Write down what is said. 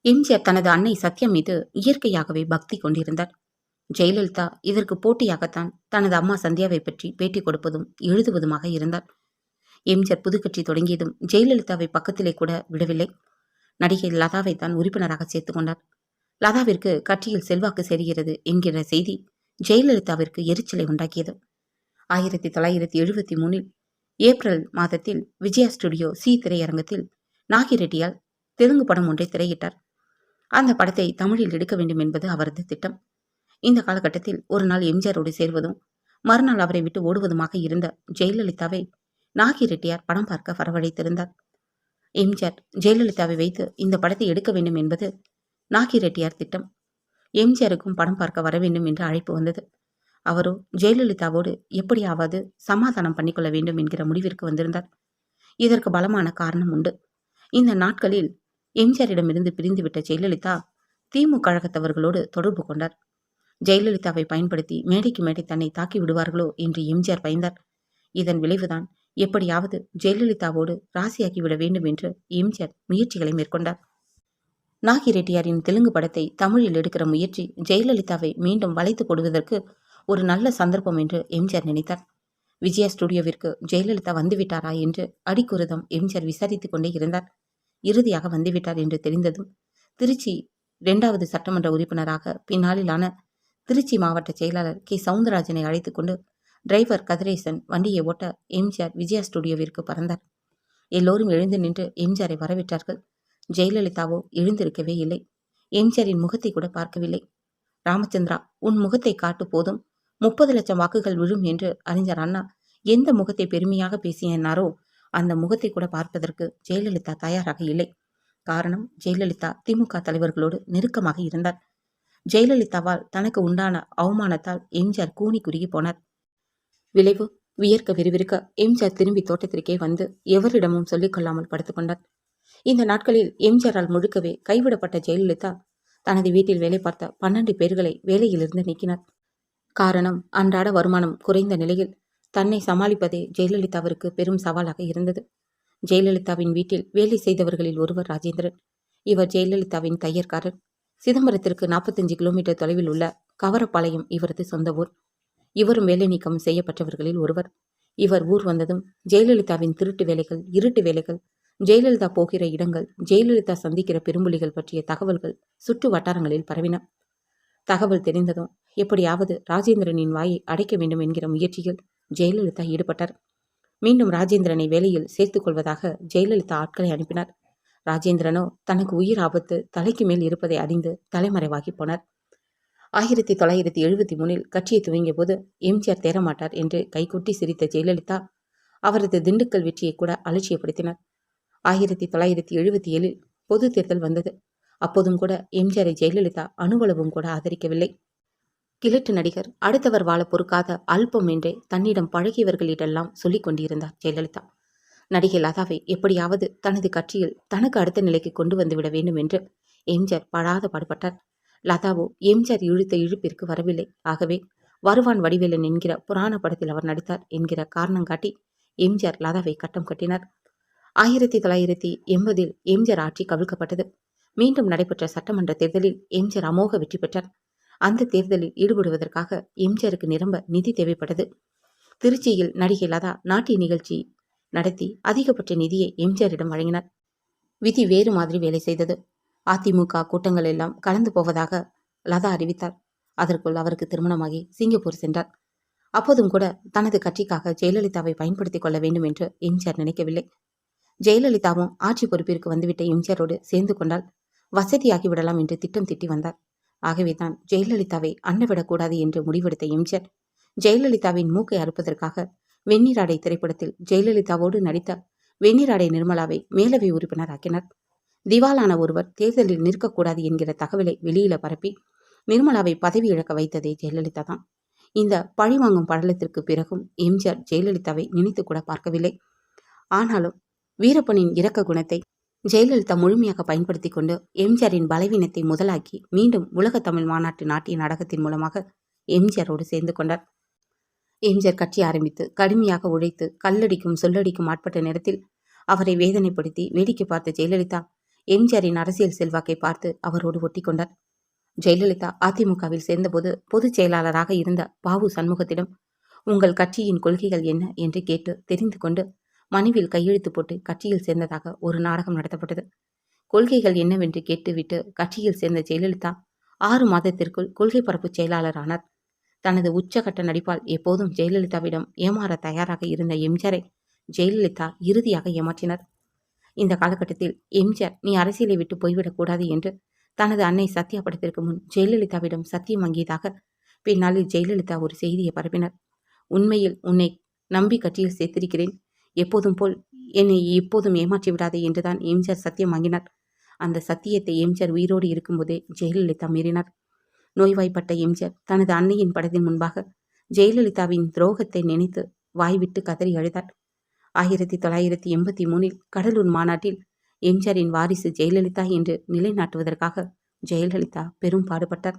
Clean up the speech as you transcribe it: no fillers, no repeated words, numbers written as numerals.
எம்ஜிஆர் தனது அன்னை சத்யா மீது இயற்கையாகவே பக்தி கொண்டிருந்தார். ஜெயலலிதா இதற்கு போட்டியாகத்தான் தனது அம்மா சந்தியாவை பற்றி பேட்டி கொடுப்பதும் எழுதுவதுமாக இருந்தார். எம்ஜிஆர் புதுக்கட்சி தொடங்கியதும் ஜெயலலிதாவை பக்கத்திலே கூட விடவில்லை. நடிகை லதாவை தான் உறுப்பினராக சேர்த்துக் கொண்டார். லதாவிற்கு கட்சியில் செல்வாக்கு செல்கிறது என்கிற செய்தி ஜெயலலிதாவிற்கு எரிச்சலை உண்டாக்கியது. 1973 ஏப்ரல் மாதத்தில் விஜயா ஸ்டுடியோ சி திரையரங்கத்தில் நாகிரெட்டியால் தெலுங்கு படம் ஒன்றை திரையிட்டார். அந்த படத்தை தமிழில் எடுக்க வேண்டும் என்பது அவரது திட்டம். இந்த காலகட்டத்தில் ஒரு நாள் எம்ஜிஆரோடு சேர்வதும் மறுநாள் அவரை விட்டு ஓடுவதுமாக இருந்த ஜெயலலிதாவை நாகிரெட்டியார் படம் பார்க்க வரவழைத்திருந்தார். எம்ஜிஆர் ஜெயலலிதாவை வைத்து இந்த படத்தை எடுக்க வேண்டும் என்பது நாகிரெட்டியார் திட்டம். எம்ஜிஆருக்கும் படம் பார்க்க வர வேண்டும் என்று அழைப்பு வந்தது. அவரோ ஜெயலலிதாவோடு எப்படியாவது சமாதானம் பண்ணிக்கொள்ள வேண்டும் என்கிற முடிவிற்கு வந்திருந்தார். இதற்கு பலமான காரணம் உண்டு. இந்த நாட்களில் எம்ஜிஆரிடமிருந்து பிரிந்துவிட்ட ஜெயலலிதா திமுக கழகத்தவர்களோடு தொடர்பு கொண்டார். ஜெயலலிதாவை பயன்படுத்தி மேடைக்கு மேடை தன்னை தாக்கி விடுவார்களோ என்று எம்ஜிஆர் பயந்தார். இதன் விளைவுதான் எப்படியாவது ஜெயலலிதாவோடு ராசியாக்கிவிட வேண்டும் என்று எம்ஜிஆர் முயற்சிகளை மேற்கொண்டார். நாகிரெட்டியாரின் தெலுங்கு படத்தை தமிழில் எடுக்கிற முயற்சி ஜெயலலிதாவை மீண்டும் வளைத்து போடுவதற்கு ஒரு நல்ல சந்தர்ப்பம் என்று எம்ஜிஆர் நினைத்தார். விஜயா ஸ்டுடியோவிற்கு ஜெயலலிதா வந்துவிட்டாரா என்று அடிக்குறுதம் எம்ஜிஆர் விசாரித்துக் கொண்டே இருந்தார். இறுதியாக வந்துவிட்டார் என்று தெரிந்ததும் திருச்சி 2வது சட்டமன்ற உறுப்பினராக பின்னாளிலான திருச்சி மாவட்ட செயலாளர் கே சவுந்தரராஜனை அழைத்துக் கொண்டு டிரைவர் கதிரேசன் வண்டியை ஓட்ட எம்ஜிஆர் விஜயா ஸ்டுடியோவிற்கு பறந்தார். எல்லோரும் எழுந்து நின்று எம்ஜிஆரை வரவேற்றார்கள். ஜெயலலிதாவோ எழுந்திருக்கவே இல்லை. எம்ஜிஆரின் முகத்தை கூட பார்க்கவில்லை. ராமச்சந்திரா, உன் முகத்தை காட்டு, போதும் 30 லட்சம் வாக்குகள் விழும் என்று அறிஞர் அண்ணா எந்த முகத்தை பெருமையாக பேசினாரோ அந்த முகத்தை கூட பார்ப்பதற்கு ஜெயலலிதா தயாராக இல்லை. காரணம், ஜெயலலிதா திமுக தலைவர்களோடு நெருக்கமாக இருந்தார். ஜெயலலிதாவால் தனக்கு உண்டான அவமானத்தால் எம்ஜிஆர் கூனி குறுகி போனார். விளைவு, வியர்க்க விறுவிறுக்க எம்ஜிஆர் திரும்பி தோட்டத்திற்கே வந்து எவரிடமும் சொல்லிக்கொள்ளாமல் படுத்துக்கொண்டார். இந்த நாட்களில் எம்ஜிஆரால் முழுக்கவே கைவிடப்பட்ட ஜெயலலிதா தனது வீட்டில் வேலை பார்த்த 12 பேர்களை வேலையிலிருந்து நீக்கினார். காரணம், அன்றாட வருமானம் குறைந்த நிலையில் தன்னை சமாளிப்பதே ஜெயலலிதாவிற்கு பெரும் சவாலாக இருந்தது. ஜெயலலிதாவின் வீட்டில் வேலை செய்தவர்களில் ஒருவர் ராஜேந்திரன். இவர் ஜெயலலிதாவின் தையற்காரர். சிதம்பரத்திற்கு 45 கிலோமீட்டர் தொலைவில் உள்ள கவரப்பாளையம் இவரது சொந்த ஊர். இவரும் வேலை நீக்கம் செய்யப்பட்டவர்களில் ஒருவர். இவர் ஊர் வந்ததும் ஜெயலலிதாவின் திருட்டு வேலைகள், இருட்டு வேலைகள், ஜெயலலிதா போகிற இடங்கள், ஜெயலலிதா சந்திக்கிற பெரும்புலிகள் பற்றிய தகவல்கள் சுற்று வட்டாரங்களில் பரவின. தகவல் தெரிந்ததும் எப்படியாவது ராஜேந்திரனின் வாயை அடைக்க வேண்டும் என்கிற முயற்சியில் ஜெயலலிதா ஈடுபட்டார். மீண்டும் ராஜேந்திரனை வேலையில் சேர்த்துக் கொள்வதாக ஜெயலலிதா ஆட்களை அனுப்பினார். ராஜேந்திரனோ தனக்கு உயிர் ஆபத்து தலைக்கு மேல் இருப்பதை அறிந்து தலைமறைவாகி போனார். 1973 கட்சியை துவங்கிய போது எம்ஜிஆர் தேரமாட்டார் என்று கைகொட்டி சிரித்த ஜெயலலிதா அவரது திண்டுக்கல் வெற்றியை கூட அலட்சியப்படுத்தினார். 1977 பொது தேர்தல் வந்தது. அப்போதும் கூட எம்ஜிஆரை ஜெயலலிதா அணுவளவும் கூட ஆதரிக்கவில்லை. கிழட்டு நடிகர், அடுத்தவர் வாழ பொறுக்காத அல்பம் என்றே தன்னிடம் பழகியவர்களிடெல்லாம் சொல்லிக் கொண்டிருந்தார் ஜெயலலிதா. நடிகை லதாவை எப்படியாவது தனது கட்சியில் தனக்கு அடுத்த நிலைக்கு கொண்டு வந்துவிட வேண்டும் என்று எம்ஜிஆர் படாத பாடுபட்டார். லதாவோ எம்ஜிஆர் இழுத்த இழுப்பிற்கு வரவில்லை. ஆகவே வருவான் வடிவேலன் என்கிற புராண படத்தில் அவர் நடித்தார் என்கிற காரணம் காட்டி எம்ஜிஆர் லதாவை கட்டம் கட்டினார். 1980 எம்ஜிஆர் ஆட்சி கவிழ்க்கப்பட்டது. மீண்டும் நடைபெற்ற சட்டமன்ற தேர்தலில் எம்ஜிஆர் அமோக வெற்றி பெற்றார். அந்த தேர்தலில் ஈடுபடுவதற்காக எம்ஜிஆருக்கு நிரம்ப நிதி தேவைப்பட்டது. திருச்சியில் நடிகை லதா நாட்டிய நிகழ்ச்சி நடத்தி அதிகபட்ச நிதியை எம்ஜிஆரிடம் வழங்கினார். விதி வேறு மாதிரி வேலை செய்தது. அதிமுக கூட்டங்கள் எல்லாம் கலந்து போவதாக லதா அறிவித்தார். அதற்குள் அவருக்கு திருமணமாகி சிங்கப்பூர் சென்றார். அப்போதும் கூட தனது கட்சிக்காக ஜெயலலிதாவை பயன்படுத்திக் கொள்ள வேண்டும் என்று எம்ஜிஆர் நினைக்கவில்லை. ஜெயலலிதாவும் ஆட்சி பொறுப்பிற்கு வந்துவிட்ட எம்ஜிஆரோடு சேர்ந்து கொண்டால் வசதியாகி விடலாம் என்று திட்டம் திட்டி வந்தார். ஆகவேதான் ஜெயலலிதாவை அண்டவிடக்கூடாது என்று முடிவெடுத்த எம்ஜிஆர் ஜெயலலிதாவின் மூக்கை அறுப்பதற்காக வெந்நீராடை திரைப்படத்தில் ஜெயலலிதாவோடு நடித்த வெந்நீராடை நிர்மலாவை மேலவை உறுப்பினராக்கினார். திவாலான ஒருவர் தேர்தலில் நிற்கக்கூடாது என்கிற தகவலை வெளியில பரப்பி நிர்மலாவை பதவி இழக்க வைத்ததே ஜெயலலிதா தான். இந்த பழிவாங்கும் படலத்திற்கு பிறகும் எம்ஜிஆர் ஜெயலலிதாவை நினைத்து கூட பார்க்கவில்லை. ஆனாலும் வீரப்பனின் இரக்க குணத்தை ஜெயலலிதா முழுமையாக பயன்படுத்தி கொண்டு எம்ஜிஆரின் பலவீனத்தை முதலாக்கி மீண்டும் உலக தமிழ் மாநாட்டு நாட்டிய நாடகத்தின் மூலமாக எம்ஜிஆரோடு சேர்ந்து கொண்டார். எம்ஜிஆர் கட்சி ஆரம்பித்து கடுமையாக உழைத்து கல்லடிக்கும் சொல்லடிக்கும் ஆட்பட்ட நேரத்தில் அவரை வேதனைப்படுத்தி வேடிக்கை பார்த்த ஜெயலலிதா எம்ஜிஆரின் அரசியல் செல்வாக்கை பார்த்து அவரோடு ஒட்டி கொண்டார். ஜெயலலிதா அதிமுகவில் சேர்ந்தபோது பொதுச் செயலாளராக இருந்த பாவு சண்முகத்திடம் உங்கள் கட்சியின் கொள்கைகள் என்ன என்று கேட்டு தெரிந்து கொண்டு மனுவில் கையெழுத்து போட்டு கட்சியில் சேர்ந்ததாக ஒரு நாடகம் நடத்தப்பட்டது. கொள்கைகள் என்னவென்று கேட்டுவிட்டு கட்சியில் சேர்ந்த ஜெயலலிதா 6 மாதத்திற்குள் கொள்கை பரப்பு செயலாளர் ஆனார். தனது உச்சகட்ட நடிப்பால் எப்போதும் ஜெயலலிதாவிடம் ஏமாற தயாராக இருந்த எம்ஜிஆரை ஜெயலலிதா இறுதியாக ஏமாற்றினார். இந்த காலகட்டத்தில் எம்ஜிஆர் நீ அரசியலை விட்டு போய்விடக்கூடாது என்று தனது அன்னை சத்யா படத்திற்கு முன் ஜெயலலிதாவிடம் சத்தியம் வாங்கியதாக பின்னாளில் ஜெயலலிதா ஒரு செய்தியை பரப்பினர். உண்மையில் உன்னை நம்பி கட்சியில் சேர்த்திருக்கிறேன், எப்போதும் போல் என்னை எப்போதும் ஏமாற்றி விடாதே என்றுதான் எம்ஜிஆர் சத்தியம் வாங்கினார். அந்த சத்தியத்தை எம்ஜிஆர் உயிரோடு இருக்கும்போதே ஜெயலலிதா மீறினார். நோய்வாய்ப்பட்ட எம்ஜிஆர் தனது அன்னையின் படத்தின் முன்பாக ஜெயலலிதாவின் துரோகத்தை நினைத்து வாய்விட்டு கதறி அழுதார். 1983 கடலூர் மாநாட்டில் எம்ஜிஆரின் வாரிசு ஜெயலலிதா என்று நிலைநாட்டுவதற்காக ஜெயலலிதா பெரும் பாடுபட்டார்.